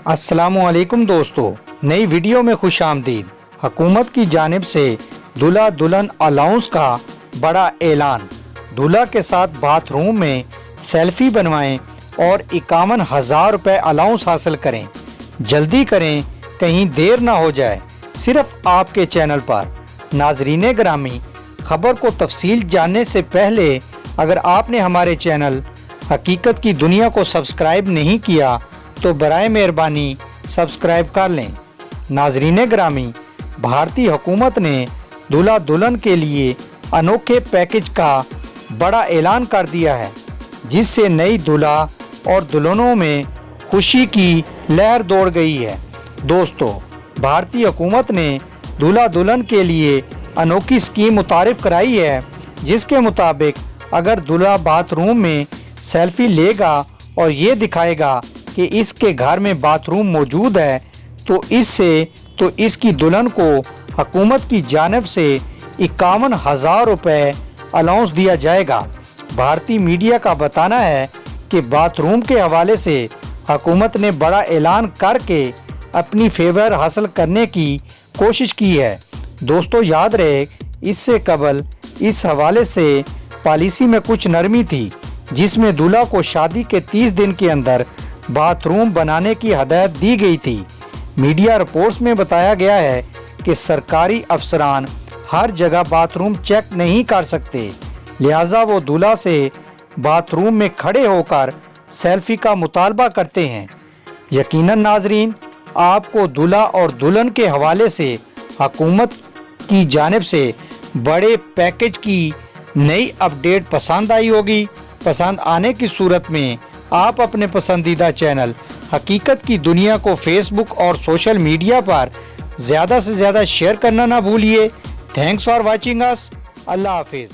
अस्सलामुअलैकुम दोस्तों, नई वीडियो में खुश आमदीद। हुकूमत की जानिब से दूल्हा दुल्हन अलाउंस का बड़ा ऐलान। दूल्हा के साथ बाथरूम में सेल्फी बनवाएं और 51,000 रुपये अलाउंस हासिल करें। जल्दी करें, कहीं देर ना हो जाए। सिर्फ आपके चैनल पर। नाजरीन ग्रामी, खबर को तफसील जानने से पहले अगर आपने हमारे चैनल हकीकत की दुनिया को सब्सक्राइब नहीं किया तो बराए मेहरबानी सब्सक्राइब कर लें। नाजरीन ग्रामी, भारतीय हुकूमत ने दूल्हा दुल्हन के लिए अनोखे पैकेज का बड़ा ऐलान कर दिया है, जिससे नई दूल्हा और दुल्हनों में खुशी की लहर दौड़ गई है। दोस्तों, भारतीय हुकूमत ने दूल्हा दुल्हन के लिए अनोखी स्कीम मुतारिफ कराई है, जिसके मुताबिक अगर दूल्हा बाथरूम में सेल्फी लेगा और ये दिखाएगा कि इसके घर में बाथरूम मौजूद है तो इसकी दुल्हन को हुकूमत की जानिब से 51,000 रुपये अलाउंस दिया जाएगा। भारतीय मीडिया का बताना है कि बाथरूम के हवाले से हुकूमत ने बड़ा ऐलान करके अपनी फेवर हासिल करने की कोशिश की है। दोस्तों, याद रहे, इससे कबल इस हवाले से पॉलिसी में कुछ नरमी थी, जिसमें दूल्हा को शादी के 30 दिन के अंदर बाथरूम बनाने की हदायत दी गई थी। मीडिया रिपोर्ट्स में बताया गया है कि सरकारी अफसरान हर जगह बाथरूम चेक नहीं कर सकते, लिहाजा वो दूल्हा से बाथरूम में खड़े होकर सेल्फी का मुतालबा करते हैं। यकीनन नाजरीन, आपको दूल्हा और दुल्हन के हवाले से हुकूमत की जानिब से बड़े पैकेज की नई अपडेट पसंद आई होगी। पसंद आने की सूरत में आप अपने पसंदीदा चैनल हकीकत की दुनिया को फेसबुक और सोशल मीडिया पर ज़्यादा से ज़्यादा शेयर करना ना भूलिए। Thanks for watching us. अल्लाह हाफिज़।